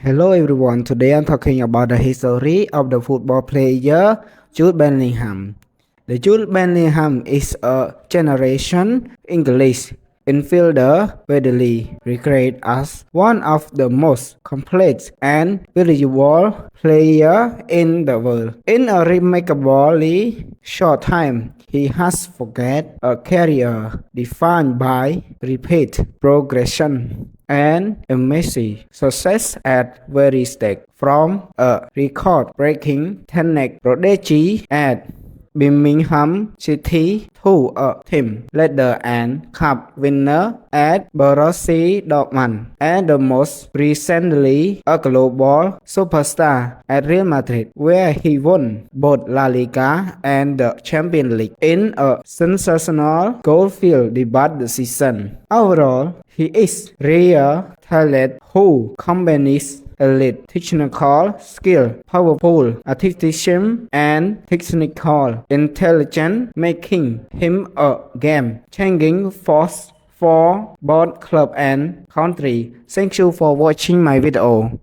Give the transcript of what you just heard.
Hello everyone, today I'm talking about the history of the football player Jude Bellingham. The Jude Bellingham is a generation English infielder widely regarded as one of the most complete and valuable player in the world. In a remarkably short time, he has forget a career defined by repeat progression and amazing success at very stage from a record-breaking technique prodigy at Birmingham City to a team leader and cup winner at Borussia Dortmund, and the most recently a global superstar at Real Madrid, where he won both La Liga and the Champions League in a sensational goal-filled debut this season. Overall, he is rare talent who combines elite technical skill, powerful athleticism, and technical intelligence, making him a game-changing force for both club and country. Thank you for watching my video.